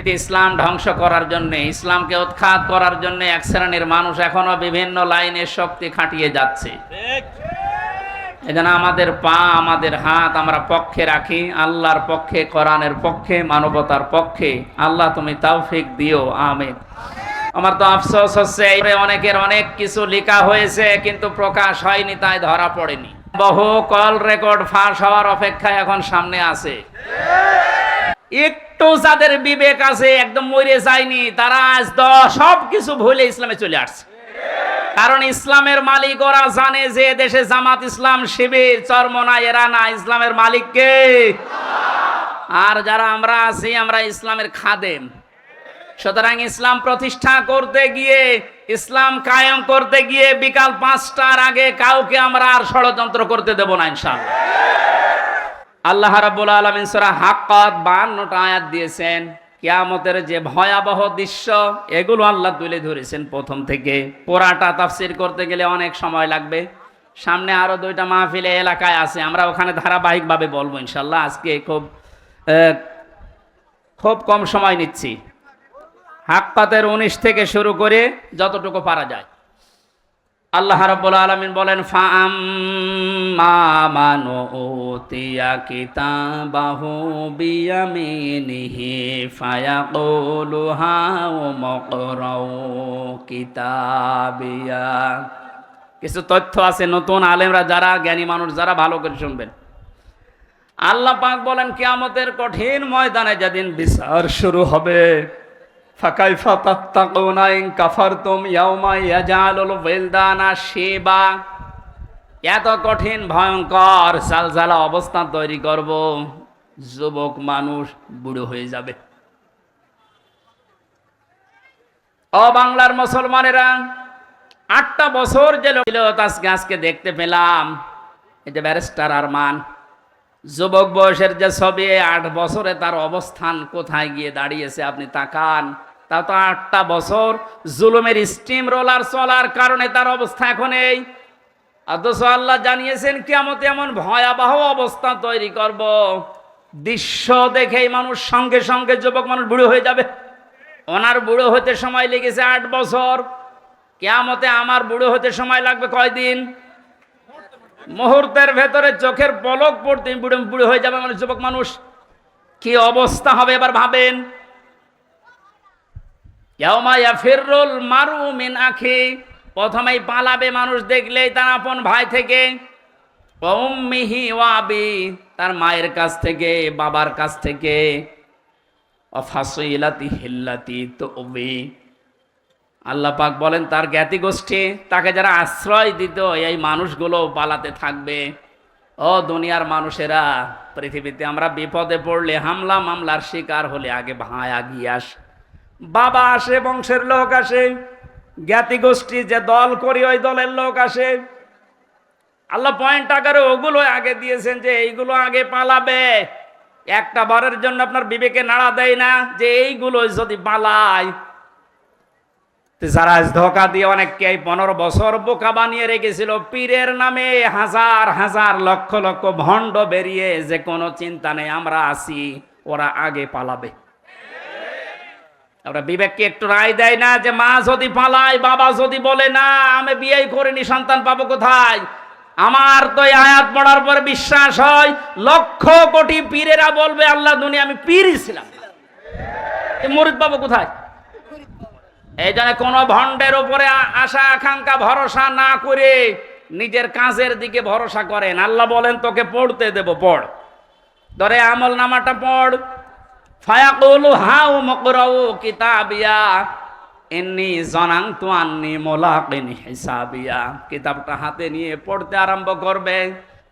পৃথিবীতে ইসলাম ধ্বংস করার জন্য, ইসলামকে উৎখাত করার জন্য এক শ্রেণীর মানুষ এখনো বিভিন্ন লাইনে শক্তি খাটিয়ে যাচ্ছে। এজন্য আমাদের পা, আমাদের হাত আমরা পক্ষে রাখি, আল্লাহর পক্ষে, কোরআনের পক্ষে, মানবতার পক্ষে। আল্লাহ তুমি তৌফিক দিও, আমিন। আমার তো আফসোস হচ্ছে অনেকের অনেক কিছু লেখা হয়েছে কিন্তু প্রকাশ হয়নি, তাই ধরা পড়েনি। বহু কল রেকর্ড ফাঁস হওয়ার অপেক্ষায় এখন সামনে আছে। একটু যাদের বিবেক আছে, একদম মরে যায়নি, তারা আজ সব কিছু ভুলে ইসলামে চলে আসছে। কারণ ইসলামের মালিক ওরা জানে যে দেশে জামাত ইসলাম, শিবির, চরমনা, এরা না, ইসলামের মালিক কে? আর যারা আমরা আছি, আমরা ইসলামের খাদেম। সুতরাং ইসলাম প্রতিষ্ঠা করতে গিয়ে, ইসলাম কায়েম করতে গিয়ে বিকাল 5টার আগে কাউকে আমরা আর ষড়যন্ত্র করতে দেব না ইনশাআল্লাহ। আল্লাহ রাব্বুল আলামিন সূরা হাক্কাত 52টা আয়াত দিয়েছেন। কিয়ামতের যে ভয়াবহ দৃশ্য, এগুলো আল্লাহ তুলে ধরেছেন প্রথম থেকে। পুরাটা তাফসীর করতে গেলে অনেক সময় লাগবে। সামনে আরো 2টা মাহফিল এলাকায় আছে, আমরা ওখানে ধারাবাহিকভাবে বলবো ইনশাআল্লাহ। আজকে খুব কম সময় নিচ্ছি। হাক্কাতের 19 থেকে শুরু করে যতটুকু পারা যায়। আল্লাহ রাব্বুল আলামিন বলেন, ফাআম্মা মান উতিয়া কিতাবাহু বিয়ামিনিহি ফায়াকুলু হাউমুকরাউ কিতাবিয়া। কিছু তথ্য আছে, নতুন আলেমরা যারা, জ্ঞানী মানুষ যারা, ভালো করে শুনবেন। আল্লাহ পাক বলেন, কিয়ামতের কঠিন ময়দানে যেদিন বিচার শুরু হবে, ফাকাইফা তাত্তাকুনা ইন কাফারতুম ইয়াওমা ইয়াজালুল ওয়ালদানা শিবা। এত কঠিন ভয়ঙ্কর জালজালা অবস্থা তৈরি করব, যুবক মানুষ বুড়ো হয়ে যাবে। ও বাংলার মুসলমানেরা, 8টা বছর জেল ছিল, আজকে দেখতে পেলাম এই যে ব্যারিস্টার আরমান, যুবক বয়সের যে ছবি, 8 বছরে তার অবস্থান কোথায় গিয়ে দাঁড়িয়েছে আপনি তাকান। তা তো 8টা বছর জুলুমের স্টিম রোলার চলার কারণে তার অবস্থা এখন এই। অথচ আল্লাহ জানিয়েছেন কিয়ামতে এমন ভয়াবহ অবস্থা তৈরি করব, দৃশ্য দেখেই মানুষ সঙ্গে সঙ্গে, যুবক মানুষ বুড়ো হয়ে যাবে। ওনার বুড়ো হতে সময় লেগেছে 8 বছর, কিয়ামতে আমার বুড়ো হতে সময় লাগবে কয়দিন? মুহূর্তের ভেতরে চোখের পলক পড়তে বুড়ো হয়ে যাবে মানে যুবক মানুষ। কি অবস্থা হবে এবার ভাবেন। ইয়াউমা ইয়াফিরুল মারউ মিন আখি, প্রথমেই পালাবে মানুষ দেখলেই তার আপন ভাই থেকে। ওয়া উম্মিহি ওয়া আবি, তার মায়ের কাছ থেকে, বাবার কাছ থেকে। ওয়া ফাসিলাতিহি আল্লাতী তুবি, আল্লাহ পাক বলেন তার জ্ঞাতি গোষ্ঠী, তাকে যারা আশ্রয় দিত, এই মানুষগুলো পালাতে থাকবে। ও দুনিয়ার মানুষেরা, পৃথিবীতে আমরা বিপদে পড়লে, হামলা মামলার শিকার হলে আগে ভাই আগিয়ে আসে, বাবা আসে, বংশের লোক আসে, জ্ঞাতি গোষ্ঠী যে দল করি ওই দলের লোক আসে। আল্লাহ পয়েন্ট আকারে ওগুলো আগে দিয়েছেন যে এইগুলো আগে পালাবে। একটা বারের জন্য আপনার বিবেকে নাড়া দেয় না যে এইগুলো যদি পালায়? যারা ধোকা দিয়ে অনেককে 15 বছর বোকা বানিয়ে রেখেছিল, পীরের নামে হাজার হাজার লক্ষ লক্ষ ভণ্ড বেরিয়ে, যে কোনো চিন্তা নেই আমরা আছি, ওরা আগে পালাবে। আমরা বিবেককে একটু রায় দেয় না যে মা যদি পালায়, বাবা যদি বলে না আমি বিয়ে করিনি, সন্তান পাবো কোথায়? আমার তো এই আয়াত পড়ার পরে বিশ্বাস হয়, লক্ষ কোটি পীরেরা বলবে আল্লাহ দুনিয়া আমি পীরই ছিলাম, মুরিদ পাবো কোথায়? এই জন্য কোন ভণ্ডের উপরে আশা আকাঙ্ক্ষা ভরসা না করে নিজের কাজের দিকে ভরসা করেন। আল্লাহ বলেন তোকে পড়তে দেব, পড়, ধরে আমল নামাটা পড়। ফায়াকুলু হাউমুকরাউ কিতাবিয়া ইন্নী যানানতু আন্নী মুলাকিন হিসাবিয়া। কিতাবটা হাতে নিয়ে পড়তে আরম্ভ করবে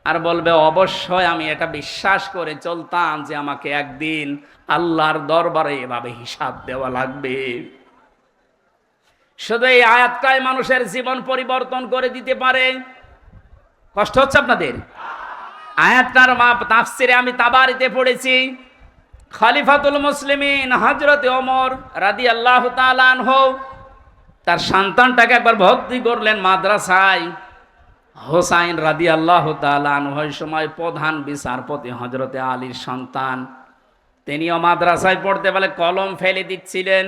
আর বলবে অবশ্যই আমি এটা বিশ্বাস করে চলতাম যে আমাকে একদিন আল্লাহর দরবারে এভাবে হিসাব দেওয়া লাগবে। শুধু এই আয়াতটাই মানুষের জীবন পরিবর্তন করে দিতে পারে। কষ্ট হচ্ছে আপনাদের? আয়াতটার তাফসিরে আমি তাবারিতে পড়েছি, খলিফাতুল মুসলিমিন হযরত ওমর রাদিয়াল্লাহু তাআলা আনহু তার সন্তানটাকে একবার ভর্তি করলেন মাদ্রাসায়। হোসাইন রাদিয়াল্লাহু তাআলা আনহু ওই সময় প্রধান বিচারপতি হযরতে আলীর সন্তান। তিনিও মাদ্রাসায় পড়তে বলে কলম ফেলে দিচ্ছিলেন,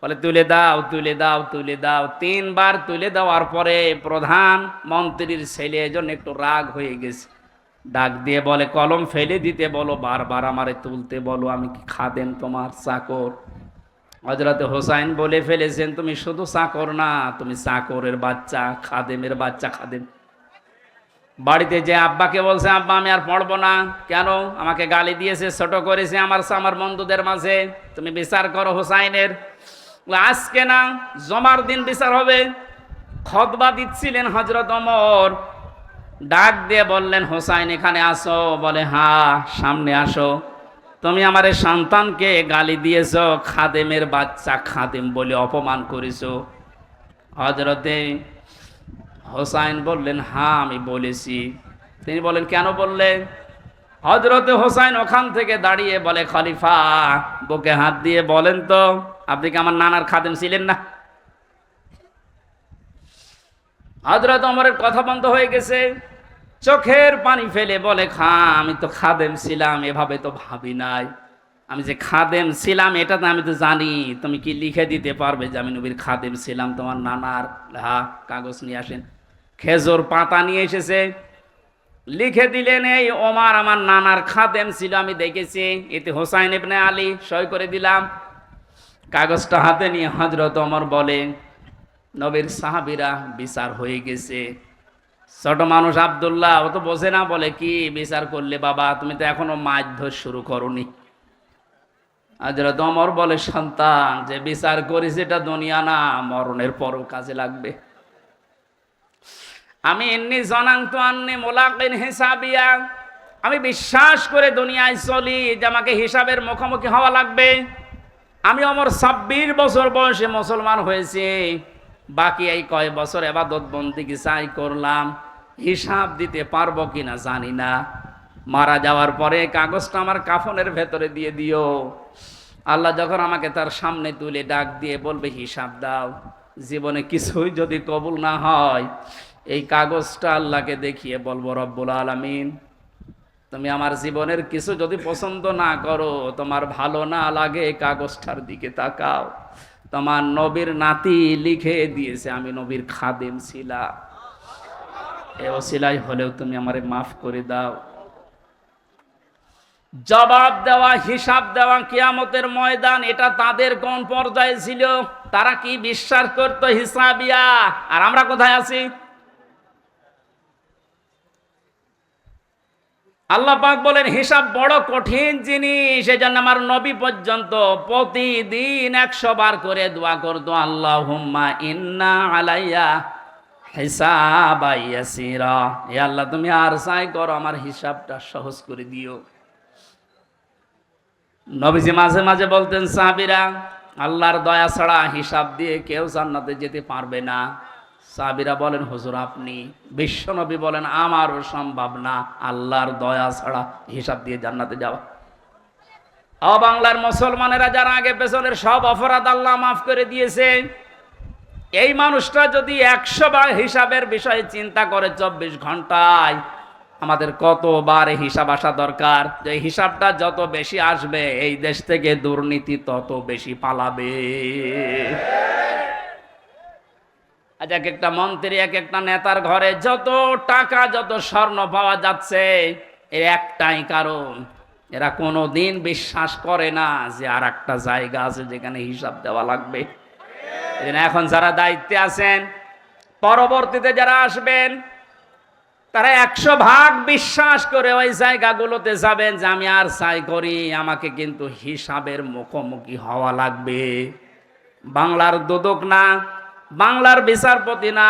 বলে তুলে দাও তুলে দাও তুলে দাও। 3 বার তুলে দেওয়ার পরে প্রধান মন্ত্রীর ছেলে এজন্য একটু রাগ হয়ে গেছে, ডাক দিয়ে বলে কলম ফেলে দিতে বলো, বারবার আমারে তুলতে বলো, আমি কি খাদেম তোমার চাকর? হযরত হোসাইন বলে ফেলেছেন তুমি শুধু চাকর না, তুমি চাকরের বাচ্চা, খাদেমের বাচ্চা। খাদেম বাড়িতে যে আব্বাকে বলছে আব্বা আমি আর পড়বো না। কেন? আমাকে গালি দিয়েছে, ছোট করেছে আমার বন্ধুদের মাঝে, তুমি বিচার করো হোসাইনের। আজকে না, জমার দিন বিচার হবে। খুতবা দিচ্ছিলেন হযরত ওমর, ডাক দিয়ে বললেন হোসাইন এখানে আসো। বলে হ্যাঁ সামনে আসো। তুমি আমার এই সন্তানকে গালি দিয়েছো, খাদেমের বাচ্চা, খাদেম বলে অপমান করেছো। হযরতে হোসাইন বললেন হ্যাঁ আমি বলেছি। তিনি বলেন কেন বললেন? হযরতে হোসাইন ওখান থেকে দাঁড়িয়ে বলে খলিফা বুকে হাত দিয়ে বলেন তো আপনি কি আমার নানার খাদেম ছিলেন না? হযরত ওমরের কথা বন্ধ হয়ে গেছে, চোখের পানি ফেলে বলে আমি তো খাদেম ছিলাম, এভাবে তো ভাবি নাই। আমি যে খাদেম ছিলাম এটা তো আমি তো জানি। তুমি কি লিখে দিতে পারবে যে আমি নবীর খাদেম ছিলাম তোমার নানার? হ্যাঁ, কাগজ নিয়ে আসেন। খেজুর পাতা নিয়ে এসেছে, লিখে দিলেন এই ওমর আমার নানার খাদেম ছিল, আমি দেখেছি। এতে হোসাইন ইবনে আলী সই করে দিলাম। কাগজটা হাতে নিয়ে হযরত ওমর বলে নবীর সাহাবীরা বিচার হয়ে গেছে। ছোট মানুষ আব্দুল্লাহ ও তো বোঝে না, বলে কি বিচার করলে বাবা? তুমি তো এখনো মারধর শুরু করনি। হযরত ওমর বলে সন্তান যে বিচার করেছে এটা দুনিয়া না, মরণের পরও কাজে লাগবে। আমি এমনি জনান্তু আন্নি মুলাকিন হিসাবিয়া, আমি বিশ্বাস করে দুনিয়ায় চলি যে আমাকে হিসাবের মুখোমুখি হওয়া লাগবে। আমি ওমর 26 বছর বয়সে মুসলমান হয়েছি, বাকি এই কয় বছর ইবাদত বন্দেগী চাই করলাম, হিসাব দিতে পারবো কিনা জানি না। মারা যাওয়ার পরে কাগজটা আমার কাফনের ভেতরে দিয়ে দিও। আল্লাহ যখন আমাকে তার সামনে তুলে ডাক দিয়ে বলবে হিসাব দাও, জীবনে কিছুই যদি কবুল না হয় এই কাগজটা আল্লাহকে দেখিয়ে বলবো রব্বুল আলামিন তুমি আমার জীবনের কিছু যদি পছন্দ না করো, তোমার ভালো না লাগে, এই কাগজটার দিকে তাকাও, তোমার নবীর নাতি লিখে দিয়েছে আমি নবীর খাদেম ছিলাম, এ ওসিলাই হলেও তুমি আমারে মাফ করে দাও। জবাব দেওয়া, হিসাব দেওয়া কিয়ামতের ময়দান, এটা তাদের কোন পর্যায়ে ছিল? তারা কি বিশ্বাস করতো হিসাবিয়া? আর আমরা কোথায় আছি? আল্লাহ পাক বলেন হিসাব বড় কঠিন জিনিস, এজন্য আমার নবী পর্যন্ত প্রতিদিন 100 বার করে দোয়া করতো আল্লাহুম্মা ইন্না আলাইয়া হিসাবা ইয়াসিরা, হে আল্লাহ তুমি আর চাই করো আমার হিসাবটা সহজ করে দিও। নবীজি মাঝে মাঝে বলতেন সাহাবীরা আল্লাহর দয়া ছাড়া হিসাব দিয়ে কেউ জান্নাতে যেতে পারবে না। সাহাবীরা বলেন হুজুর আপনি? বিশ্ব নবী বলেন আমারও সম্ভব না আল্লাহর দয়া ছাড়া হিসাব দিয়ে জান্নাতে যাওয়া। বাংলার মুসলমানেরা যারা আগে পেছনের সব অপরাধ আল্লাহ মাফ করে দিয়েছে, এই মানুষটা যদি 100 বার হিসাবের বিষয়ে চিন্তা করে 24 ঘন্টায়, আমাদের কতবার হিসাব আসা দরকার। যে হিসাবটা যত বেশি আসবে এই দেশ থেকে দুর্নীতি তত বেশি পালাবে। আজ এক একটা মন্ত্রী, এক একটা নেতার ঘরে যত টাকা, যত স্বর্ণ পাওয়া যাচ্ছে, এর একটাই কারণ, এরা কোনোদিন বিশ্বাস করে না যে আর একটা জায়গা আছে যেখানে হিসাব দেওয়া লাগবে। এখন যারা দায়িত্বে আছেন, পরবর্তীতে যারা আসবেন, তারা 100 ভাগ বিশ্বাস করে ওই জায়গাগুলোতে যাবেন যে আমি আর চাই করি আমাকে কিন্তু হিসাবের মুখোমুখি হওয়া লাগবে। বাংলার দুদক না, বাংলার বিচারপতি না,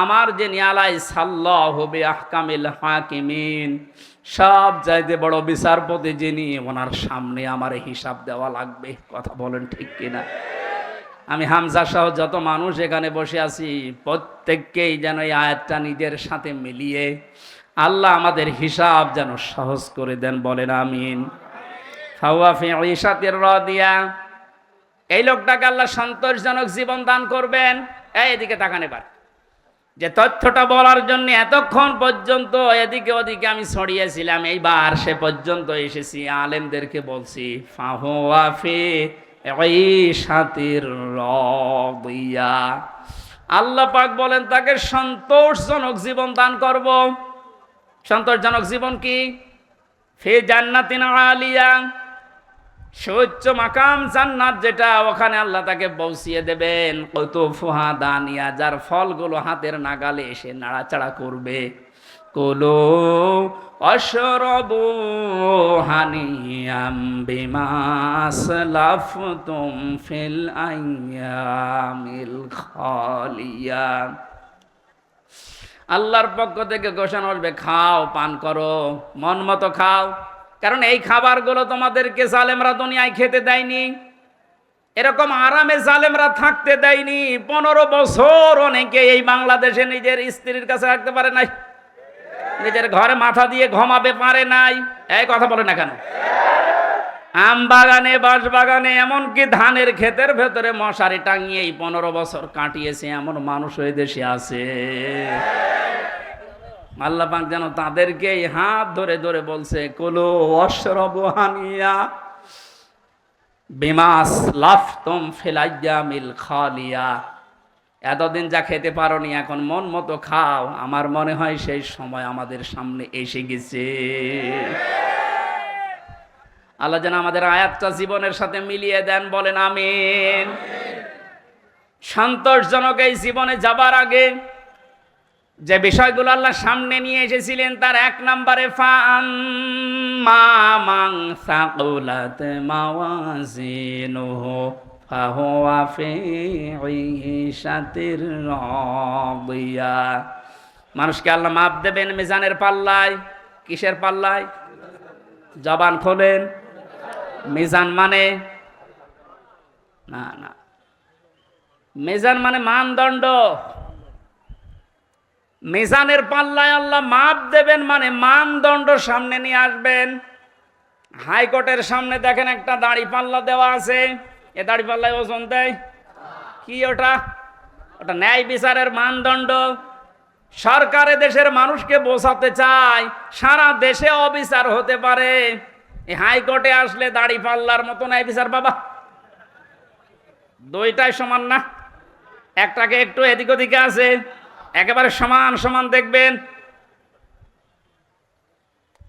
আমার যে নিয়ালাই সাল্লাহু বিআহকামিল হাকিমিন, সব চাইতে বড় বিচারপতি যিনি, ওনার সামনে আমার হিসাব দেওয়া লাগবে। কথা বলেন ঠিক কিনা? আমি হামজা সহ যত মানুষ এখানে বসে আছি প্রত্যেককেই যেন এই আয়াতটা নিজের সাথে মিলিয়ে আল্লাহ আমাদের হিসাব যেন সহজ করে দেন, বলেন আমিন। ফাওয়া ফি ঈশাতির রাদিয়া, এই লোকটাকে আল্লাহ সন্তোষজনক জীবন দান করবেন। এদিকে তাকান এবার, যে তথ্যটা বলার জন্য এতক্ষণ পর্যন্ত এদিকে ওদিকে আমি ছড়িয়েছিলাম, এইবার সে পর্যন্ত এসেছি, আলেমদেরকে বলছি ফাহুয়া ফি ঈশাতির রাদিয়া। আল্লাহ পাক বলেন তাকে সন্তোষজনক জীবন দান করব। সন্তোষজনক জীবন কি? ফি জান্নাতিন আলিয়া, সুউচ্চ মাকাম জান্নাত যেটা, ওখানে আল্লাহ তাকে পৌঁছিয়ে দেবেন। কুতুফুহা দানিয়া, যার ফলগুলো হাতের নাগালে এসে নাড়াচাড়া করবে। কুলু অশরাবু হানিয়াম বিমা আসলাফতুম ফিল আইয়ামিল খালিয়া। আল্লাহর পক্ষ থেকে ঘোষণা আসবে, খাও, পান করো, মন মতো খাও, কারণ এই খাবারগুলো তোমাদেরকে জালেমরা দুনিয়ায় খেতে দেয়নি, এরকম আরামে জালেমরা থাকতে দেয়নি। 15 বছর অনেকে এই বাংলাদেশে নিজের স্ত্রীর কাছে রাখতে পারে নাই, নিজের ঘরে মাথা দিয়ে ঘুমাবে পারে নাই। এই কথা বলে না কেন? আম বাগানে, বাঁশ বাগানে, এমনকি ধানের ক্ষেতের ভেতরে মশারি টাঙিয়ে 15 বছর কাটিয়েছে এমন মানুষ ওই দেশে আছে। আল্লাহ পাক যেন তাদেরকে হাত ধরে ধরে বলছে, কুলু ওয়াশরাবু হানিয়া বিমা আসলাফতুম ফিল আইয়ামিল খালিয়া। এতদিন যা খেতে পারোনি এখন মন মতো খাও। আমার মনে হয় সেই সময় আমাদের সামনে এসে গেছে। আল্লাহ যেন আমাদের আয়াতটা জীবনের সাথে মিলিয়ে দেন, বলেন আমিন। সন্তোষজনক এই জীবনে যাবার আগে যে বিষয়গুলো আল্লাহ সামনে নিয়ে এসেছিলেন, তার 1 নম্বরে ফাআম্মা মান সাকুলাত মাওয়াজিনুহু ফাহুয়া ফি ঈশাতির রাদিয়া। মানুষকে আল্লাহ মাপ দেবেন মিজানের পাল্লায়। কিসের পাল্লায়? জবান খোলেন। মিজান মানে না না, মিজান মানে মানদণ্ড। মিজানের পাল্লায় আল্লাহ মাপ দেবেন মানে মানদণ্ড সামনে নিয়ে আসবেন। হাইকোর্টের সামনে দেখেন একটা দাড়ি পাল্লা দেওয়া আছে, এ দাড়ি পাল্লায় ওজন দেয় কি? ওটা ন্যায় বিচারের মানদণ্ড। সরকারে দেশের মানুষকে বোঝাতে চায় সারা দেশে অবিচার হতে পারে, এই হাইকোর্টে আসলে দাড়ি পাল্লার মতো ন্যায় বিচার বাবা। দুইটাই সমান না, একটাকে একটু এদিক ওদিকে আছে, একেবারে সমান সমান দেখবেন।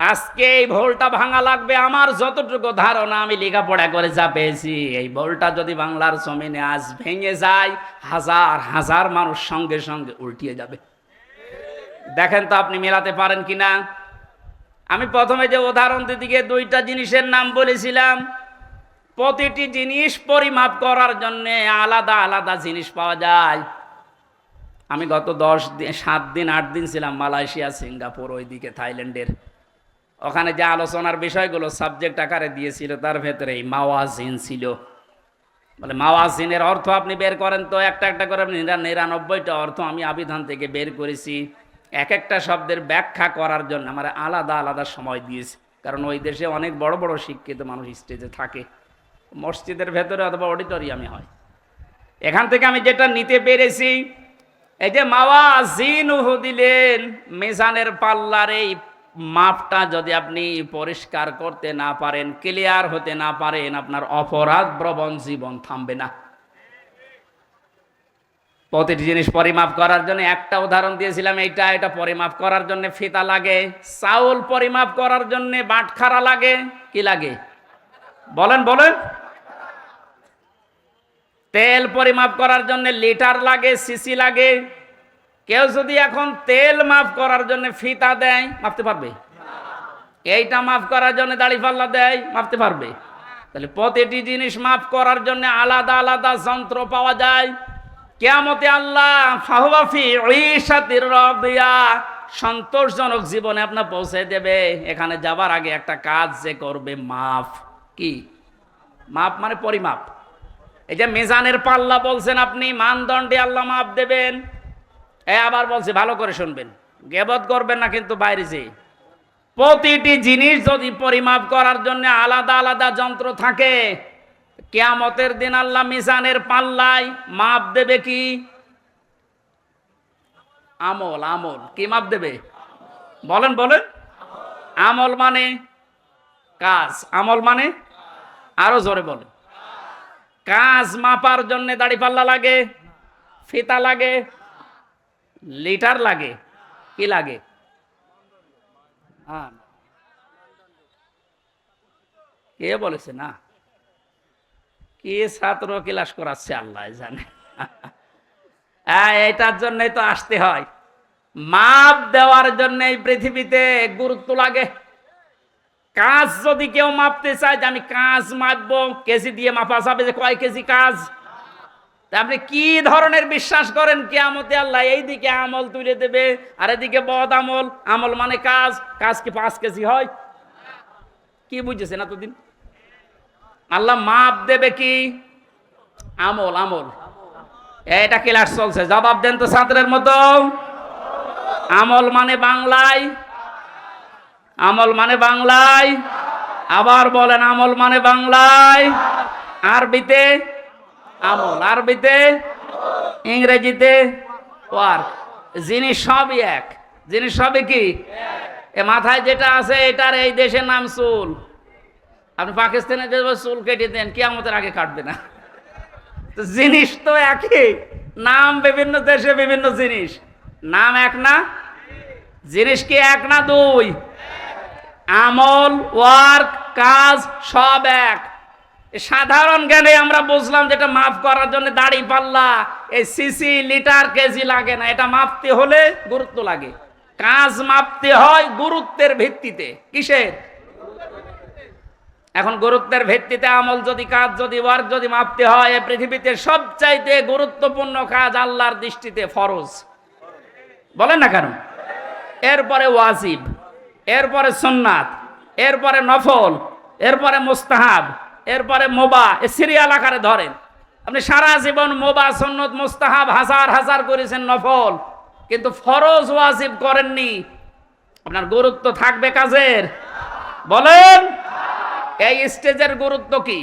আজকে এই ভুলটা ভাঙা লাগবে। আমার যতটুকু ধারণা, আমি লেখাপড়া করে যা পেয়েছি, এই ভুলটা যদি বাংলার জমিনে আজ ভেঙে যায়, হাজার হাজার মানুষ সঙ্গে সঙ্গে উল্টিয়ে যাবে। দেখেন তো আপনি মেলাতে পারেন কিনা। আমি প্রথমে যে উদাহরণ দিকে 2টা জিনিসের নাম বলেছিলাম, প্রতিটি জিনিস পরিমাপ করার জন্য আলাদা আলাদা জিনিস পাওয়া যায়। আমি গত 7 দিন 8 দিন ছিলাম মালয়েশিয়া, সিঙ্গাপুর, ওইদিকে থাইল্যান্ডের। ওখানে যে আলোচনার বিষয়গুলো সাবজেক্ট আকারে দিয়েছিল, তার ভেতরে এই মাওয়াজিন ছিল। বলে মাওয়াজিনের অর্থ আপনি বের করেন তো, একটা একটা করে 99টা অর্থ আমি আবিধান থেকে বের করেছি। এক একটা শব্দের ব্যাখ্যা করার জন্য আমার আলাদা আলাদা সময় দিয়েছি, কারণ ওই দেশে অনেক বড় বড় শিক্ষিত মানুষ স্টেজে থাকে, মসজিদের ভেতরে অথবা অডিটোরিয়ামে হয়। এখান থেকে আমি যেটা নিতে পেরেছি, এই যে মাওয়াজিনুহু দিলেন, মিজানের পাল্লার এই মাপটা যদি আপনি পরিষ্কার করতে না পারেন, ক্লিয়ার হতে না পারেন, আপনার অপরাধ প্রবণ জীবন থামবে না। প্রতিটি জিনিস পরিমাপ করার জন্য একটা উদাহরণ দিয়েছিলাম, এটা পরিমাপ করার জন্য ফিতা লাগে। চাউল পরিমাপ করার জন্য বাটখারা লাগে। কি লাগে বলেন বলেন? তেল পরিমাপ করার জন্য লিটার লাগে, সিসি লাগে। কেউ যদি এখন তেল মাপ করার জন্য ফিতা দেয়, মাপতে পারবে? এইটা মাপ করার জন্য দাড়ি পাল্লা দেয়, মাপতে পারবে? তাহলে প্রতিটি জিনিস মাপ করার জন্য আলাদা আলাদা যন্ত্র পাওয়া যায়। কিয়ামতে আল্লাহ ফাহুয়া ফি ঈশাতির রাদিয়া, সন্তোষজনক জীবনে আপনার পৌঁছে দেবে। এখানে যাবার আগে একটা কাজ যে করবে, মাপ। কি মাপ? মানে পরিমাপ। এই যে মিজানের পাল্লা বলছেন আপনি, মানদণ্ডে আল্লাহ মাপ দেবেন। আবার বলছে ভালো করে শুনবেন, গীবত করবেন না কিন্তু বাইরে যে। প্রতিটি জিনিস যদি পরিমাপ করার জন্য আলাদা আলাদা যন্ত্র থাকে, কিয়ামতের দিন আল্লাহ মিজানের পাল্লায় মাপ দেবে কি? আমল আমল কি মাপ দেবে? বলেন বলেন। আমল মানে কাজ, আমল মানে আরো জোরে বলেন। কাজ মাপার জন্য দাড়িপাল্লা লাগে, ফিতা লাগে, লিটার লাগে, কি লাগে? হ্যাঁ, কে বলেছে না? কি ছাত্র ক্লাস করাচ্ছে আল্লাহ জানে। এটার জন্যই তো আসতে হয়। মাপ দেওয়ার জন্য এই পৃথিবীতে গুরুত্ব লাগে। কাজ যদি কেউ মাপতে চায় যে আমি কাজ মাপবো, কেজি দিয়ে মাপা যাবে যে কয় কেজি কাজ। তা আপনি কি ধরনের বিশ্বাস করেন কিয়ামতে আল্লাহ এইদিকে আমল তুলে দেবে আর এদিকে বদ আমল? আমল মানে কাজ, কাজ কি 5 কেজি হয়? কি বুঝেছেন এতদিন? আল্লাহ মাপ দেবে কি? আমল আমল। এটা ক্লাস চলছে, জবাব দেন তো ছাত্রের মতো। আমল মানে বাংলায়, আমল মানে বাংলায়, আবার বলেন আমল মানে বাংলায়, আরবিতে আমল, আরবিতে, ইংরেজিতে ওয়ার্ক। জিনিস সবই এক, জিনিস সবই কি? এ মাথায় যেটা আছে এটার এই দেশের নাম চুল। আপনি পাকিস্তানে যে চুল কেটে দেন, কিয়ামতের আগে কাটবে না। তো জিনিস তো একই, নাম বিভিন্ন দেশে বিভিন্ন জিনিস, নাম এক না? জিনিস কি এক না দুই? আমল, ওয়ার্ক, কাজ সব এক। সাধারণ জ্ঞানে আমরা বুঝলাম যেটা মাপ করার জন্য দাড়ি পাল্লা, এই সিসি লিটার কেজি লাগে না। এটা মাপতে হলে গুরুত্ব লাগে। কাজ মাপতে হয় গুরুত্বের ভিত্তিতে। কিসের? এখন গুরুত্বের ভিত্তিতে আমল যদি, কাজ যদি, ওয়ার্ক যদি মাপতে হয়, এই পৃথিবীতে সবচাইতে গুরুত্বপূর্ণ কাজ আল্লাহর দৃষ্টিতে ফরজ। বলেন না কেন? এরপরে ওয়াজিব, এরপরে সুন্নাত, এরপরে নফল, এরপরে মুস্তাহাব, এরপরে মোবা। এ সিরিয়াল আকারে ধরেন। আপনি সারা জীবন মোবা, সুন্নত, মুস্তাহাব হাজার হাজার করেছেন, নফল, কিন্তু ফরজ ওয়াজিব করেননি। আপনার গুরুত্ব থাকবে কাজের? বলেন। এই স্টেজের গুরুত্ব কি?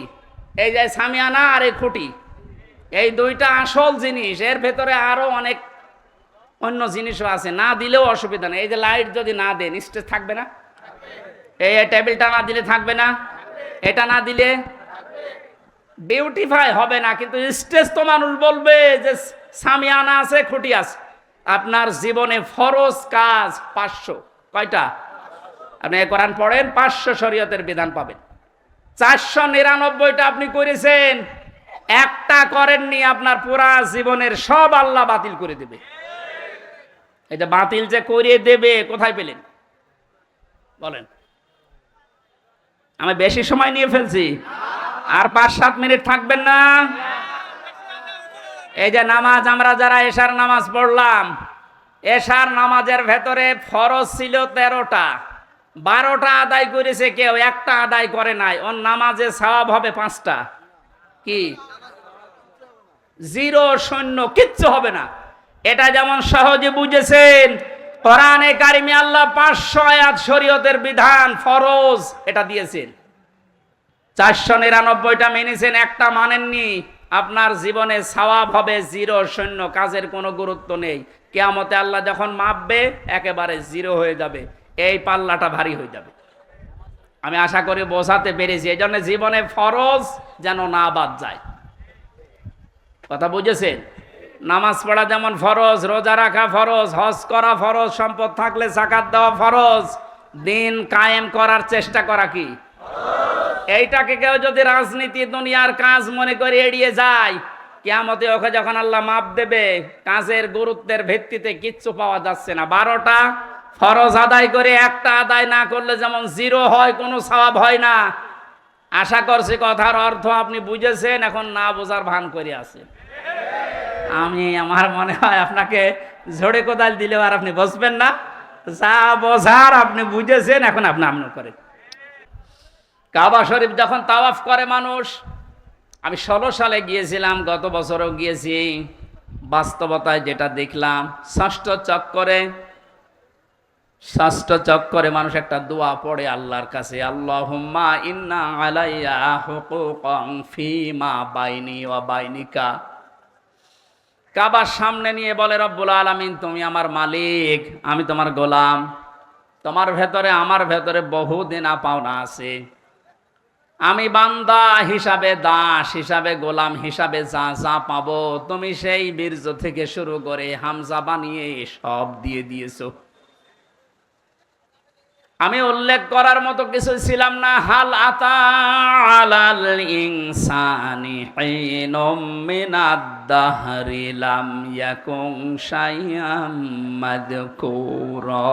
এই যে সামিয়ানা আর এই খুঁটি, এই দুইটা আসল জিনিস। এর ভেতরে আরো অনেক অন্য জিনিসও আছে, না দিলেও অসুবিধা নেই। এই যে লাইট যদি না দেন, স্টেজ থাকবে না? এই টেবিলটা না দিলে থাকবে না? এটা না দিলে বিউটিফাই হবে না। কিন্তু স্টেজ তো মানুষ বলবে যে সামিয়ানা আছে, খুঁটি আছে। আপনার জীবনে ফরজ কাজ 500। কয়টা? আপনি কোরআন পড়েন, 500 শরীয়তের বিধান পাবেন। 499টা আপনি করেছেন, একটা করেননি, আপনার পুরা জীবনের সব আল্লাহ বাতিল করে দেবে। এটা বাতিল যে করে দেবে কোথায় পেলেন? বলেন। আমি বেশি সময় নিয়ে ফেলছি, আর 5-7 মিনিট থাকবেন না? এই যে নামাজ, আমরা যারা এশার নামাজ পড়লাম, এশার নামাজের ভেতরে ফরজ ছিল 13টা, 12টা আদায় করেছে কেউ, একটা আদায় করে নাই। ওর নামাজে সওয়াব হবে 5টা। কি? 0, 0, কিচ্ছু হবে না। এটা যেমন সহজে বুঝেছেন, কোরআনে কারিমে আল্লাহ 500 আয়াত শরীয়তের বিধান ফরজ এটা দিয়েছেন। 499টা মেনেছেন, একটা মানেননি। আপনার জীবনে সওয়াব হবে 0, 0, কাজের কোনো গুরুত্ব নেই। কিয়ামতে আল্লাহ যখন মাপবে একেবারে 0 হয়ে যাবে। এই পাল্লাটা ভারী হয়ে যাবে। আমি আশা করি বোঝাতে পেরেছি। এই জন্য জীবনে ফরজ যেন না বাদ যায়। কথা বুঝেছেন? নামাজ পড়া যেমন ফরজ, রোজা রাখা ফরজ, হজ করা ফরজ, সম্পদ থাকলে যাকাত দেওয়া ফরজ, দিন কায়েম করার চেষ্টা করা কি? এইটাকে কেউ যদি রাজনীতি, দুনিয়ার কাজ মনে করে এড়িয়ে যায়, কিয়ামতে ওকে যখন আল্লাহ মাপ দেবে, কাজের গুরুত্বের ভিত্তিতে কিচ্ছু পাওয়া যাচ্ছে না। 12টা ফরজ আদায় করে একটা আদায় না করলে যেমন 0 হয়, কোনো সওয়াব হয় না। আশা করছি কথার অর্থ আপনি বুঝেছেন। এখন না বোঝার ভান করে আছেন। আমার মনে হয় আপনাকে ঝড়ে কোদাল দিলেও আর আপনি বুঝবেন না। যা বোঝার আপনি বুঝেছেন, এখন আপনি আমল করেন। কাবা শরীফ যখন তাওয়াফ করে মানুষ, আমি 16 সালে গিয়েছিলাম, গত বছরও গিয়েছি। বাস্তবতায় যেটা দেখলাম, ষষ্ঠ চক্করে মানুষ একটা দোয়া পড়ে আল্লাহর কাছে, আল্লাহুম্মা ইন্না আলাইয়া হুকুকান ফীমা বাইনি ওয়া বাইনিকা। কাবার সামনে নিয়ে বলে, রব্বুল আলামিন তুমি আমার মালিক, আমি তোমার গোলাম, তোমার ভেতরে আমার ভেতরে বহুদিন পাওনা আছে। আমি বান্দা হিসাবে, দাস হিসাবে, গোলাম হিসাবে যা যা পাবো তুমি সেই বীর্য থেকে শুরু করে হামজা বানিয়ে সব দিয়ে দিয়েছো। আমি উল্লেখ করার মতো কিছু ছিলাম না। হাল আতা আলাল ইনসানি হিনুম মিনাদ দাহরি লাম ইয়াকুন শাইআম মাযকুরা।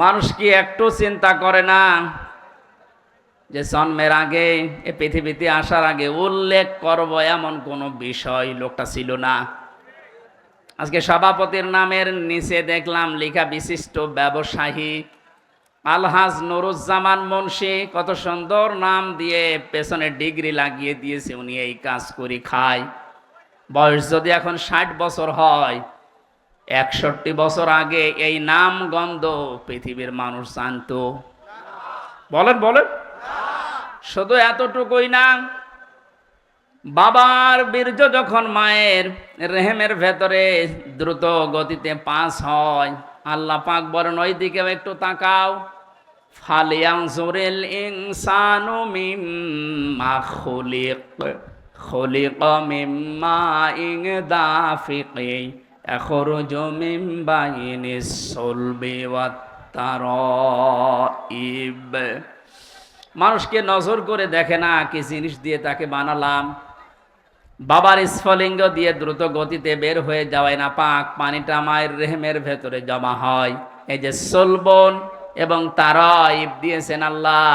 মানুষ কি একটু চিন্তা করে না যে জন্মের আগে, এ পৃথিবীতে আসার আগে উল্লেখ করব এমন কোনো বিষয় লোকটা ছিল না। আজকে সভাপতির নামের নিচে দেখলাম লেখা বিশিষ্ট ব্যবসায়ী আলহাজ নুরুজ্জামান মুন্সি, কত সুন্দর নাম দিয়ে পেছনে ডিগ্রি লাগিয়ে দিয়েছে, উনি এই কাজ করে খায়। বয়স যদি এখন 60 বছর হয়, 61 বছর আগে এই নাম গন্ধ পৃথিবীর মানুষ জানতো? বলেন বলেন। শুধু এতটুকুই না, বাবার বীর্য যখন মায়ের রেহেমের ভেতরে দ্রুত গতিতে পাস হয়, আল্লাহ পাক বলেন ওই দিকেও একটু তাকাও। ফালিয়ানজুরিল ইনসানু মিম্মা খুলিক, খুলিকা মিম্মা ইন দাফিকি ইয়াখরুজু মিন বাইনিস সুলবি ওয়াত তারাইব। মানুষকে নজর করে দেখে না কি জিনিস দিয়ে তাকে বানালাম। বাবার স্ফলিঙ্গ দিয়ে দ্রুত গতিতে বের হয়ে যাওয়ায় না পাক পানিটা মায়ের রেহেমের ভেতরে জমা হয়। এই যে সলবন এবং তারাইব দিয়েছেন আল্লাহ।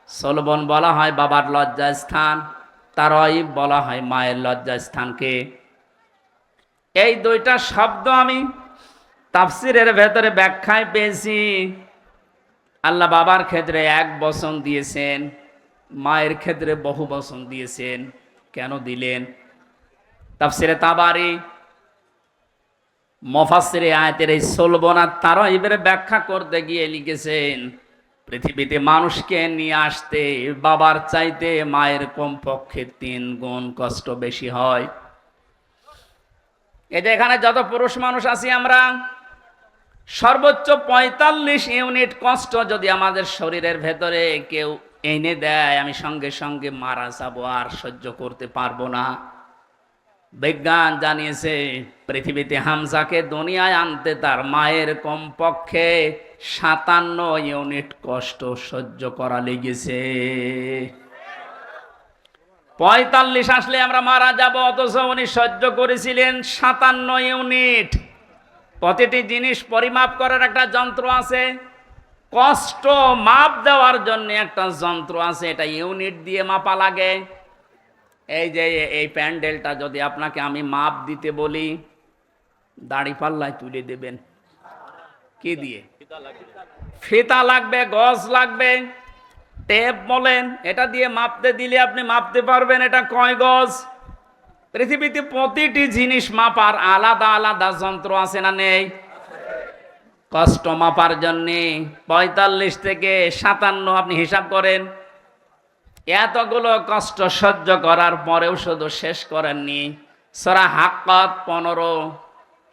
সলবন বলা হয় বাবার লজ্জাস্থান, তারাইব বলা হয় মায়ের লজ্জাস্থানকে। এই দুইটা শব্দ আমি তাফসিরের ভেতরে ব্যাখ্যায় পেয়েছি। আল্লাহ বাবার ক্ষেত্রে 1 বচন দিয়েছেন, মায়ের ক্ষেত্রে বহু বচন দিয়েছেন। কেন দিলেন? তাফসিরে তাবারি মুফাসসিরে আয়াতের এই সলবন আর তারাইবের ব্যাখ্যা করতে গিয়ে লিখেছেন, পৃথিবীতে মানুষকে নিয়ে আসতে বাবার চাইতে মায়ের কমপক্ষে 3 গুণ কষ্ট বেশি হয়। এই যে এখানে যত পুরুষ মানুষ আছি আমরা, সর্বোচ্চ 45 ইউনিট কষ্ট যদি আমাদের শরীরের ভেতরে কেউ এনে দেয়, আমি সঙ্গে সঙ্গে মারা যাব, আর সহ্য করতে পারবো না। বিজ্ঞান জানিয়েছে পৃথিবীতে হামজাকে দুনিয়ায় আনতে তার মায়ের কমপক্ষে 57 ইউনিট কষ্ট সহ্য করা লেগেছে। 45 আসলে আমরা মারা যাব, অথচ উনি সহ্য করেছিলেন 57 ইউনিট। প্রতিটি জিনিস পরিমাপ করার একটা যন্ত্র আছে, কষ্ট মাপ দেওয়ার জন্য একটা যন্ত্র আছে, এটা ইউনিট দিয়ে মাপা লাগে। এই যে এই প্যান্ডেলটা যদি আপনাকে আমি মাপ দিতে বলি, দাড়ি পাল্লায় তুলে দেবেন কি দিয়ে? ফিতা লাগবে, গজ লাগবে, টেপ বলেন, এটা দিয়ে মাপতে দিলে আপনি মাপতে পারবেন এটা কয় গজ। পৃথিবীতে প্রতিটি জিনিস মাপার আলাদা আলাদা যন্ত্র আছে না নেই? কষ্ট মাপার জন্য 45 থেকে 57 আপনি হিসাব করেন। এতগুলো কষ্ট সহ্য করার পরেও শুধু শেষ করেননি। সূরা হাক্কাত 15,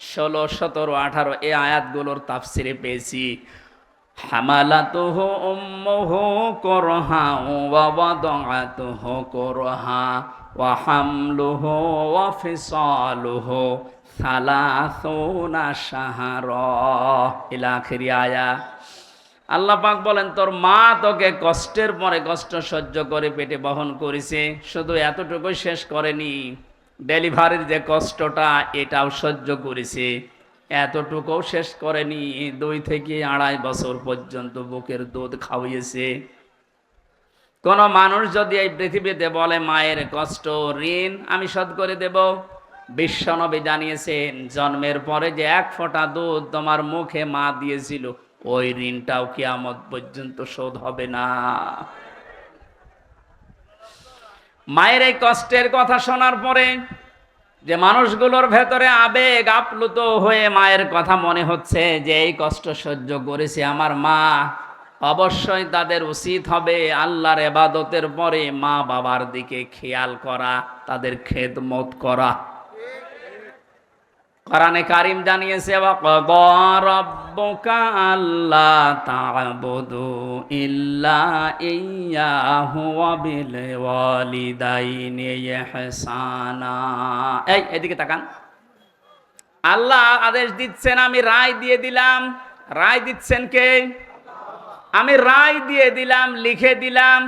16, 17, 18 এই আয়াতগুলোর তাফসিরে পেয়েছি, হামালাতুহু উম্মুহু কুরহা ওয়া ওয়াদাআতুহু কুরহা ওয়া হামলুহু ওয়া ফিসালুহু 30 শাহরা ইলা আখির আয়া। আল্লাহ পাক বলেন তোর মা তোকে কষ্টের পরে কষ্ট সহ্য করে পেটে বহন করেছে। শুধু এতটুকু শেষ করেনি, ডেলিভারির যে কষ্টটা এটাও সহ্য করেছে। এতটুকুও শেষ করেনি, 2 থেকে 2.5 বছর পর্যন্ত বুকের দুধ খাওয়িয়েছে। কোন মানুষ যদি এই পৃথিবীতে বলে মায়ের কষ্ট ঋণ আমি শোধ করে দেব, বিশ্বনবী জানিয়েছেন জন্মের পরে যে 1 ফোঁটা দুধ তোমার মুখে মা দিয়েছিল, ওই ঋণটাও কিয়ামত পর্যন্ত শোধ হবে না। মায়ের এই কষ্টের কথা শোনার পরে যে মানুষগুলোর ভেতরে আবেগ আপ্লুত হয়ে মায়ের কথা মনে হচ্ছে যে এই কষ্ট সহ্য করেছে আমার মা, অবশ্যই তাদের উচিত হবে আল্লাহর ইবাদতের পরে মা বাবার দিকে খেয়াল করা, তাদের খেদমত করা। কোরআনে কারীম জানিয়েছে, ওয়া ক্বাদা রাব্বুকা আল্লা তা'বুদু ইল্লা ইয়্যাহু ওয়া বিল ওয়ালিদাইনি ইহসানা। এদিকে তাকান। আল্লাহ আদেশ দিচ্ছেন, আমি রায় দিয়ে দিলাম। রায় দিচ্ছেন কে? আমি রায় দিয়ে দিলাম, লিখে দিলাম।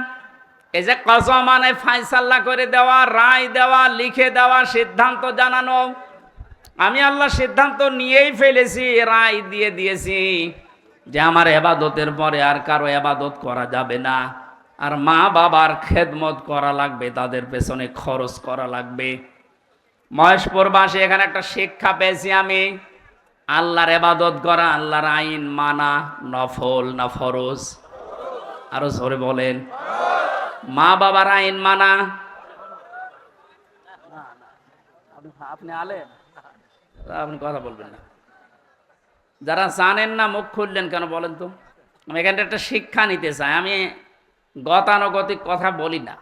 এই যে কসম মানে ফায়সালা করে দেওয়া, রায় দেওয়া, লিখে দেওয়া, সিদ্ধান্ত জানানো। আমি আল্লাহ সিদ্ধান্ত নিয়েই ফেলেছি, রায় দিয়ে দিয়েছি যে আমার ইবাদতের পরে আর কারো ইবাদত করা যাবে না, আর মা বাবার খেদমত করা লাগবে, তাদের পেছনে খরচ করা লাগবে। মহেশপুরবাসী এখানে একটা শিক্ষা পেয়েছি আমি, আল্লাহর ইবাদত করা, আল্লাহর আইন মানা নফল না ফরজ? আরো জোরে বলেন। মা বাবার আইন মানা। আপনি আলেম, আপনি কথা বলবেন না। যারা জানেন না মুখ খুললেন কেন বলেন তো? আমি এখানে একটা শিক্ষা নিতে চাই, আমি গতানুগতিক কথা বলি না।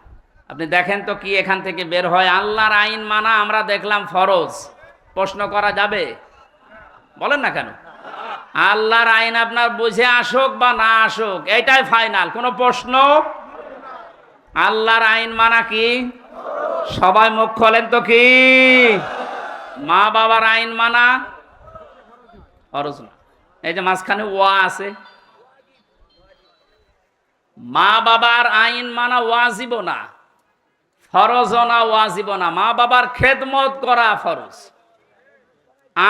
আপনি দেখেন তো কি এখান থেকে বের হয়। আল্লাহর আইন মানা আমরা দেখলাম ফরজ, প্রশ্ন করা যাবে? বলেন না কেন? আল্লাহর আইন আপনার বুঝে আসুক বা না আসুক, এটাই ফাইনাল, কোনো প্রশ্ন। আল্লাহর আইন মানা কি? সবাই মুখ খোলেন তো কি? মা বাবার আইন মানা ফরজ না। এই যে মাঝখানে ওয়া আছে, মা বাবার আইন মানা ওয়াজিব না, ফরজ না, ওয়াজিব না। মা বাবার খেদমত করা ফরজ,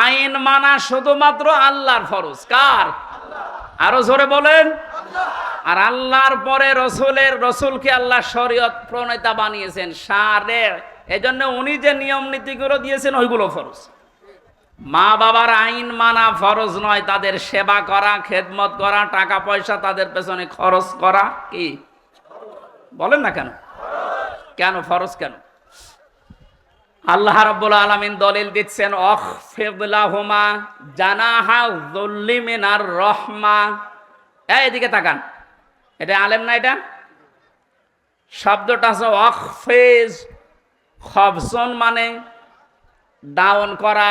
আইন মানা শুধুমাত্র আল্লাহর ফরজ। কার? আরো জোরে বলেন। আর আল্লাহর পরে রসুলকে আল্লাহ শরীয়ত প্রণেতা বানিয়েছেন, শারে। এজন্য উনি যে নিয়ম নীতিগুলো দিয়েছেন ওইগুলো ফরজ। মা বাবার আইন মানা ফরজ নয়, তাদের সেবা করা, খেদমত করা, টাকা পয়সা তাদের পেছনে খরচ করা কি? বলেন না কেন? কেন ফরজ কেন? আল্লাহ রাব্বুল আলামিন দলিল দিচ্ছেন, অখফিদ লাহুমা জানাহা যুল্লি মিনার রহমা। এদিকে তাকান, এটা আলেম না? এটা শব্দটা আছে অখফিজ, খফজন মানে ডাউন করা,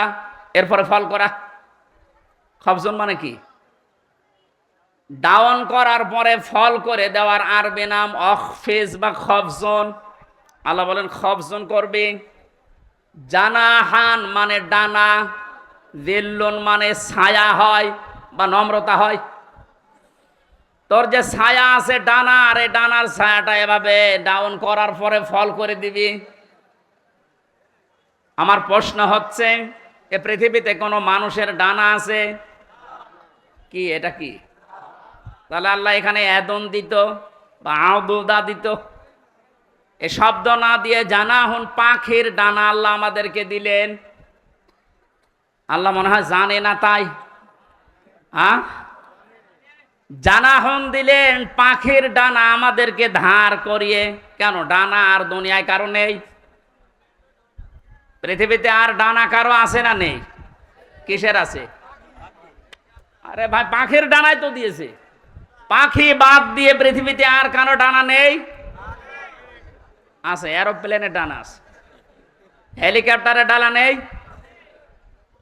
এরপরে ফল করা। খফজন মানে কি? ডাউন করার পরে ফল করে দেওয়ার আরবি নাম অখফিজ বা খফজন। আল্লাহ বলেন খফজন করবে। জানাহান মানে ডানা, দিল্লুন মানে ছায়া হয় বা নম্রতা হয়। তোর যে ছায়া আছে ডানা, আর এই ডানার ছায়াটা এভাবে ডাউন করার পরে ফল করে দিবি। আমার প্রশ্ন হচ্ছে, এ পৃথিবীতে কোনো মানুষের ডানা আছে কি? এটা কি? তাহলে আল্লাহ এখানে এদন দিত বা আউদুদা দিত, এ শব্দ না দিয়ে জানাহুন পাখির ডানা আল্লাহ আমাদেরকে দিলেন। আল্লাহ মনে হয় জানে না তাই জানাহুন দিলেন পাখির ডানা আমাদেরকে ধার করিয়ে। কেন? ডানা আর দুনিয়ায় কারো নেই? পৃথিবীতে আর ডানা কারো আছে না নেই? কিসের আছে? আরে ভাই পাখির ডানাই তো দিয়েছে। পাখি বাদ দিয়ে পৃথিবীতে আর কারো ডানা নেই? আছে, এরোপ্লেনের ডানা আছে, হেলিকপ্টারের ডানা নেই?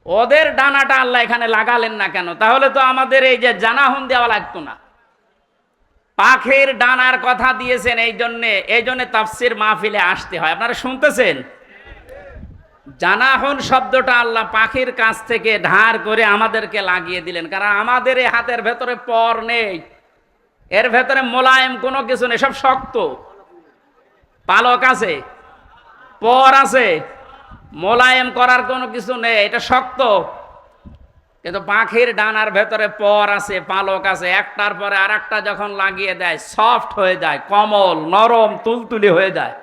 ওদের ডানাটা আল্লাহ এখানে লাগালেন না কেন? তাহলে তো আমাদের এই যে জানাহুন দেওয়া লাগতো না। পাখির ডানার কথা দিয়েছেন এই জন্যে তাফসির মাহফিলে আসতে হয়। আপনারা শুনতেছেন? জানাহুন শব্দটা আল্লাহ পাখির কাছ থেকে ধার করে আমাদেরকে লাগিয়ে দিলেন, কারণ আমাদের এই হাতের ভেতরে পর নেই, এর ভেতরে মোলায়েম কোনো কিছু নেই, সব শক্ত। পালক আছে, পর আছে, মোলায়েম করার কোনো কিছু নেই, এটা শক্ত। কিন্তু পাখির ডানার ভেতরে পর আছে, পালক আছে, একটার পরে আর একটা যখন লাগিয়ে দেয় সফট হয়ে যায়, কোমল নরম তুলতুলি হয়ে যায়।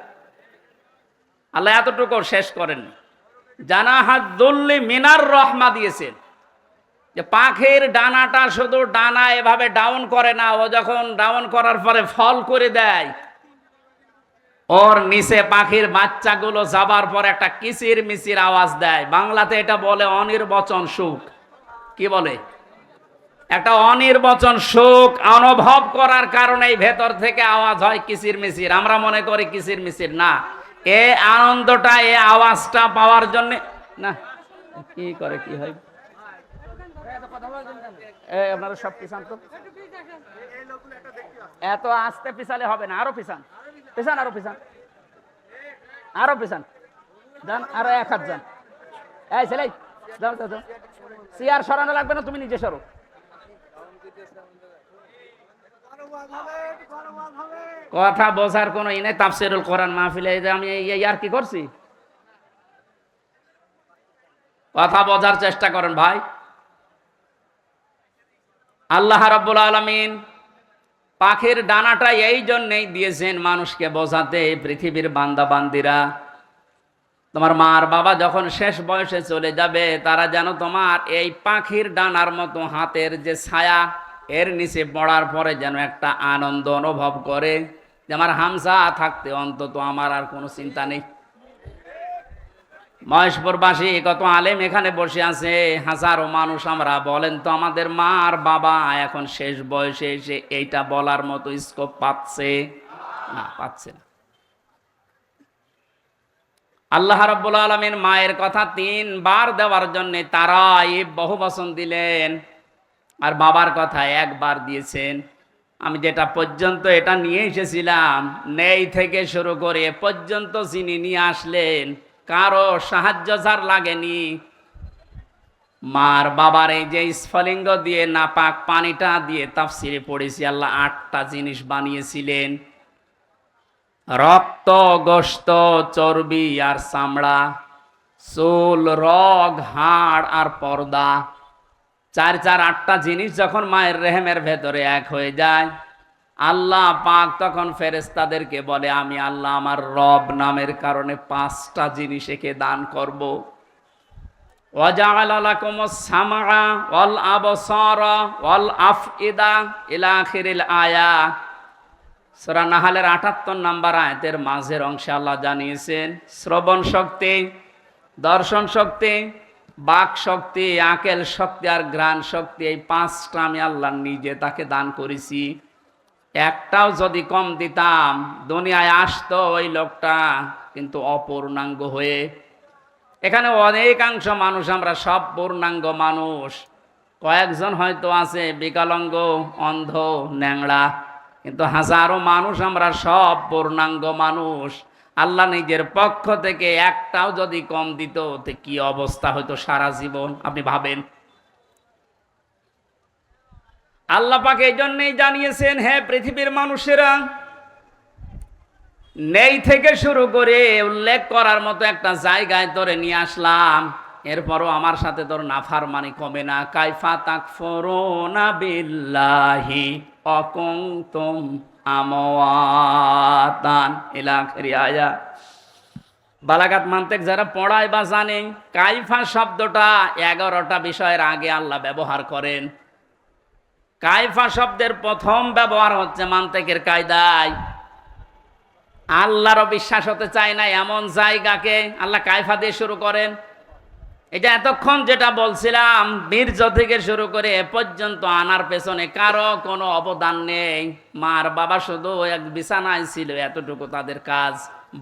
আল্লাহ এতটুকু শেষ করেন, জানাহাদুল্লি মিনার রহমা দিয়েছেন, যে পাখির ডানাটা শুধু ডানা এভাবে ডাউন করে না, ও যখন ডাউন করার পরে ফল করে দেয়, ওর নিচে পাখির বাচ্চাগুলো যাবার পর একটা কিচির মিচির আওয়াজ দেয়। বাংলাতে এটা বলে অনির্বচন সুখ। কি বলে? একটা অনির্বচন সুখ অনুভব করার কারণেই ভেতর থেকে আওয়াজ হয় কিচির মিচির। আমরা মনে করি কিচির মিচির না, এ আনন্দটা, এ আওয়াজটা পাওয়ার জন্য না। কি করে কি হয়, আপনারা সব পিছান তো, এত আস্তে পিছালে হবে না, আরো পিছান পিছান, আরো পিছান, আরো পিছান যান, আরো এক হাত যান। এই ছেলে যাও যাও যাও, চেয়ার সরানো লাগবে না, তুমি নিজে সরো। কথা বোঝার কোন ই নেই। তাফসিরুল কোরআন মাহফিলে আমি আর কি করছি, কথা বোঝার চেষ্টা করেন ভাই। আল্লাহ রাব্বুল আলামিন পাখির ডানাটা এই জন্যই দিয়েছেন মানুষকে বোঝাতে, পৃথিবীর বান্দা বান্দিরা, তোমার মা আর বাবা যখন শেষ বয়সে চলে যাবে, তারা যেন তোমার এই পাখির ডানার মতো হাতের যে ছায়া, এর নিচে পড়ার পরে যেন একটা আনন্দ অনুভব করে যে আমার হামজা থাকতে অন্তত আমার আর কোনো চিন্তা নেই। মহেশপুরবাসী কত আলেম এখানে বসে আছে, হাজারো মানুষ আমরা, বলেন তো আমাদের মা আর বাবা এখন শেষ বয়সে এসে এইটা বলার মতো স্কোপ পাচ্ছে না? পাচ্ছে না। আল্লাহ রাব্বুল আলামিন মায়ের কথা 3 বার দেওয়ার জন্য তারাইব বহুবচন দিলেন, আর বাবার কথা 1 বার দিয়েছেন। আমি যেটা পর্যন্ত এটা নিয়ে এসেছিলাম, নেই থেকে শুরু করে এ পর্যন্ত যিনি নিয়ে আসলেন, কারো সাহায্য যার লাগেনি। মার বাবার এই যে স্ফলিঙ্গ দিয়ে নাপাক পানিটা দিয়ে তাফসিরে পড়েছি, আল্লাহ 8টা জিনিস বানিয়েছিলেন: রক্ত, গোশত, চর্বি আর চামড়া, চুল, রগ, হাড় আর পর্দা। 8টা জিনিস যখন মায়ের রেহেমের ভেতরে এক হয়ে যায়, আল্লাহ পাক তখন ফেরেশতাদেরকে বলে, আমি আল্লাহ আমার রব নামের কারণে 5টা জিনিস একে দান করব। ওয়াজআলা লাকুমুস সামআ ওয়াল আবসারা ওয়াল আফইদা ইলা আখিরিল আয়াত। সূরা নাহলের 78 নম্বর আয়াতের মাঝের অংশে আল্লাহ জানিয়েছেন, শ্রবণ শক্তি, দর্শন শক্তি, বাক শক্তি, আকেল শক্তি আর ঘ্রাণ শক্তি, এই 5টা আমি আল্লাহ নিজে তাকে দান করেছি। একটাও যদি কম দিতাম, দুনিয়ায় আসতো ওই লোকটা কিন্তু অপূর্ণাঙ্গ হয়ে। এখানে অনেকাংশ মানুষ, আমরা সব পূর্ণাঙ্গ মানুষ, কয়েকজন হয়তো আছে বিকলাঙ্গ, অন্ধ, ন্যাংড়া, কিন্তু হাজারো মানুষ আমরা সব পূর্ণাঙ্গ মানুষ। আল্লাহ নিজের পক্ষ থেকে একটাও যদি কম দিত, তো কি অবস্থা হয়তো সারা জীবন, আপনি ভাবেন। আল্লাহ পাক এই জন্যই জানিয়েছেন, হে পৃথিবীর মানুষেরা, নেই থেকে শুরু করে উল্লেখ করার মতো একটা জায়গায় তোরে নিয়ে আসলাম, এরপরও আমার সাথে তোর নাফরমানি কমে না। কাইফা তাকফুরুনা বিল্লাহি ওয়া কুনতুম আমওয়াতান ইলা আখিরি আয়াত। বালাগাত মান্তিক যারা পড়ায় বা জানে, কাইফা শব্দটা 11টা বিষয়ের আগে আল্লাহ ব্যবহার করেন। কাইফা শব্দের প্রথম ব্যবহার হচ্ছে মান্তিকের কায়দায়। আল্লাহরও বিশ্বাস হতে চায় না এমন জায়গাকে আল্লাহ কাইফা দিয়ে শুরু করেন। এটা এতক্ষণ যেটা বলছিলাম, বীর্য থেকে শুরু করে এ পর্যন্ত আনার পেছনে কারো কোনো অবদান নেই। মার বাবা শুধু এক বিছানায় ছিল, এতটুকু তাদের কাজ।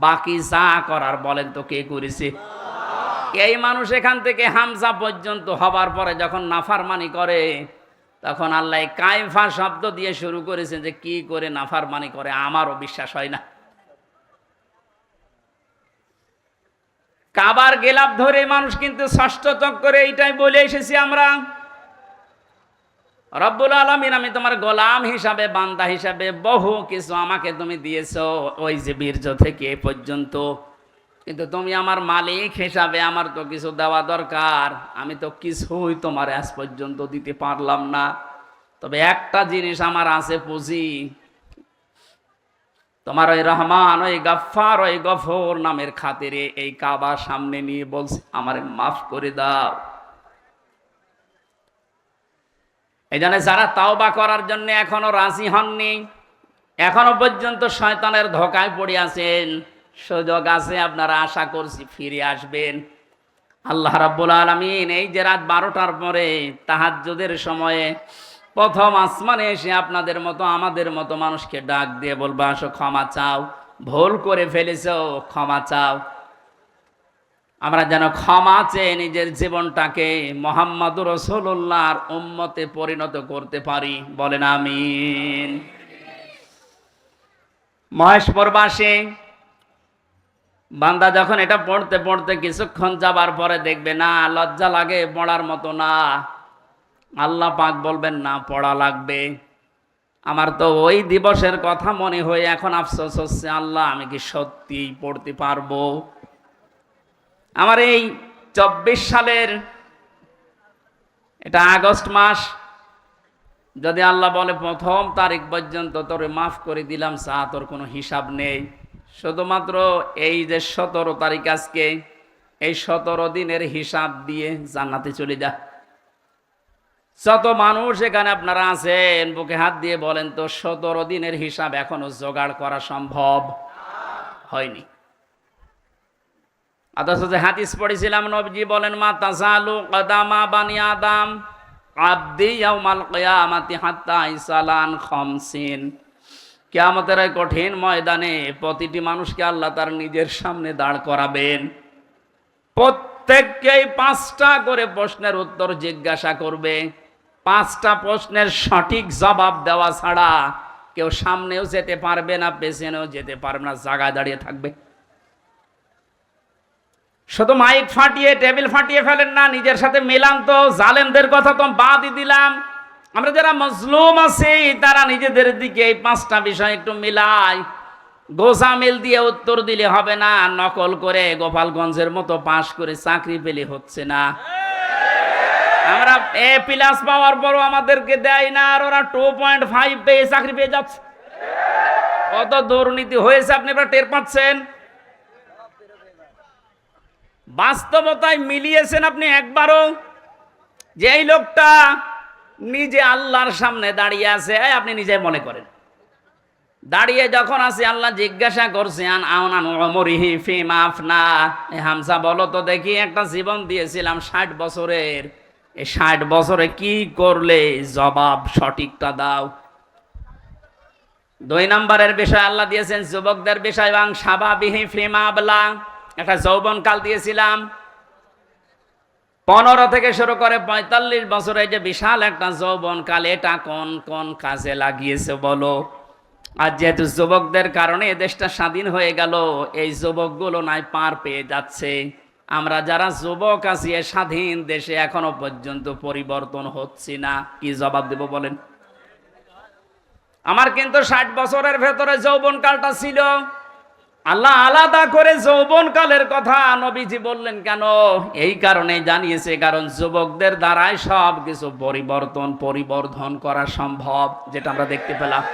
বাকি যা করার বলেন তো কে করেছে? এই মানুষ এখান থেকে হামজা পর্যন্ত হবার পরে যখন নাফরমানি করে, তখন আল্লাহ কাইফা শব্দ দিয়ে শুরু করেছেন যে কি করে নাফরমানি করে আমারও বিশ্বাস হয় না। কাবার গেলাপ ধরে মানুষ কিন্তু ষষ্ঠ চক্করে এইটাই বলে এসেছি আমরা, রব্বুল আলামিন আমি তোমার গোলাম হিসাবে, বান্দা হিসাবে বহু কিছু আমাকে তুমি দিয়েছো, ওই যে বীর্য থেকে এ পর্যন্ত, কিন্তু তুমি আমার মালিক হিসাবে আমার তো কিছু দেওয়া দরকার। আমি তো কিছুই তোমার আজ পর্যন্ত দিতে পারলাম না, তবে একটা জিনিস আমার আছে পুঁজি। তোমার ওই রহমান, ওই গফফার, ওই গফর নামের খাতিরে এই কাবা সামনে নিয়ে বলছে আমারে মাফ করে দাও। এই জন্য যারা তাওবা করার জন্য এখনো রাজি হননি, এখনো পর্যন্ত শয়তানের ধোঁকায় পড়ে আছেন, সুযোগ আছে, আপনারা আশা করছি ফিরে আসবেন। আল্লাহ রাব্বুল আলামিন এই যে রাত 12টার পরে তাহাজ্জুদের সময়ে প্রথম আসমানে এসে আপনাদের মতো আমাদের মতো মানুষকে ডাক দিয়ে বলবো, আসো ক্ষমা চাও, ভুল করে ফেলেছো, ক্ষমা চাও। আমরা যেন ক্ষমা চেয়ে নিজের জীবনটাকে মুহাম্মদুর রাসূলুল্লাহর উম্মতে পরিণত করতে পারি, বলেন আমিন। মহেশপুরবাসী বান্দা যখন এটা পড়তে পড়তে কিছুক্ষণ যাবার পরে দেখবে না লজ্জা লাগে, পড়ার মতো না, আল্লাহ পাক বলবেন না পড়া লাগবে। আমার তো ওই দিবসের কথা মনে হয়ে এখন আফসোস হচ্ছে, আল্লাহ আমি কি সত্যি পড়তে পারবো? আমার এই 24 সালের এটা আগস্ট মাস, যদি আল্লাহ বলে প্রথম তারিখ পর্যন্ত তোরে মাফ করে দিলাম, চা তোর কোনো হিসাব নেই, শুধুমাত্র এই যে 17 তারিখ আজকে, এই 17 দিনের হিসাব দিয়ে জান্নাতে চলে যা। যত মানুষ এখানে আপনারা আছেন বুকে হাত দিয়ে বলেন তো 17 দিনের হিসাব এখনো জোগাড় করা সম্ভব হয়নি। অথচ যে হাদিস পড়েছিলাম নবীজি বলেন, মা তাজালু কদামা বানি আদম আবদি ইয়াউমাল কিয়ামাতি হাত্তা ইসালান খামসিন। কিয়ামতের এই কঠিন ময়দানে প্রতিটি মানুষকে আল্লাহ তার নিজের সামনে দাঁড় করাবেন। প্রত্যেককেই 5টা করে প্রশ্নের উত্তর জিজ্ঞাসা করবে। 5টা প্রশ্নের সঠিক জবাব দেওয়া ছাড়া কেউ সামনেও যেতে পারবে না, পেছনেও যেতে পারবে না, জায়গায় দাঁড়িয়ে থাকবে। শুধু মাইক ফাটিয়ে টেবিল ফাটিয়ে ফেলেন না, নিজের সাথে মিলান তো। জালেমদের কথা তো বাদই দিলাম, আমরা যারা মজলুম আছি তারা নিজেদের দিকে এই 5টা বিষয় একটু মিলাই। গোজামিল দিয়ে উত্তর দিলে হবে না, নকল করে গোপালগঞ্জের মতো পাশ করে চাকরি পেলে হচ্ছে না। আমরা A+ পাওয়ার পরও আমাদেরকে দেয় না, আর ওরা 2.5 পেয়ে চাকরি পেয়ে যাচ্ছে। কত দুর্নীতি হয়েছে আপনি এবার টের পাচ্ছেন। বাস্তবতায় মিলিয়েছেন আপনি একবারও যে এই লোকটা নিজে আল্লাহর সামনে দাঁড়িয়ে আছে? আপনি নিজে মনে করেন দাঁড়িয়ে যখন আছে, আল্লাহ জিজ্ঞাসা করছেন আওনান উমরিহি ফিমা আফনা, হামজা বলো তো দেখি, একটা জীবন দিয়েছিলাম 60 বছরের, এই 60 বছরে কি করলে? জবাব সঠিকটা দাও। 2 নম্বরের বিষয় আল্লাহ দিয়েছেন যুবকদের বিষয়, এবং সাবাবিহি ফিমা আবলা, একটা যৌবনকাল দিয়েছিলাম। 15 থেকে শুরু করে 45 বছরে যে বিশাল একটা যৌবনকাল, এটা কোন কোন কাজে লাগিয়েছে বলো? আর যেহেতু যুবকদের কারণে এ দেশটা স্বাধীন হয়ে গেল, এই যুবকগুলো নাই পার পেয়ে যাচ্ছে। আমরা যারা যুবক আছি এ স্বাধীন দেশে এখনো পর্যন্ত পরিবর্তন হচ্ছে না, কি জবাব দেব বলেন? আমার কিন্তু 60 বছরের ভেতরে যৌবনকালটা ছিল। আল্লাহ আলাদা করে যৌবনকালের কথা নবীজি বললেন কেন? এই কারণে জানিয়েছে, কারণ যুবকদের দ্বারাই সব কিছু পরিবর্ধন করা সম্ভব, যেটা আমরা দেখতে পেলাম।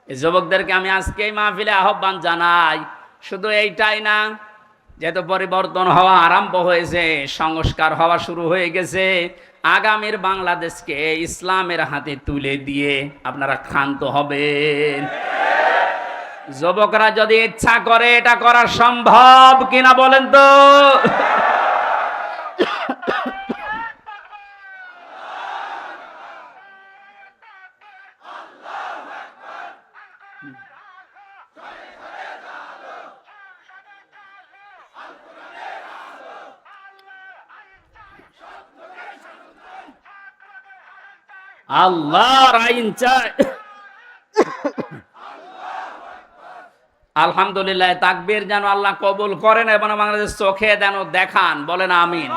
এই যুবকদেরকে আমি আজকে এই মাহফিলে আহ্বান জানাই, শুধু এইটাই না, যেহেতু পরিবর্তন হওয়া আরম্ভ হয়েছে, সংস্কার হওয়া শুরু হয়ে গেছে, আগামীর বাংলাদেশকে ইসলামের হাতে তুলে দিয়ে আপনারা ক্ষান্ত হবেন। যুবকরা যদি ইচ্ছা করে এটা করা সম্ভব কিনা বলেন তো? আল্লাহর আইন চাই। আলহামদুলিল্লাহ, তাকবীর যেন আল্লাহ কবুল করেন এবং বাংলাদেশ চোখে যেন দেখান, বলেন আমিন।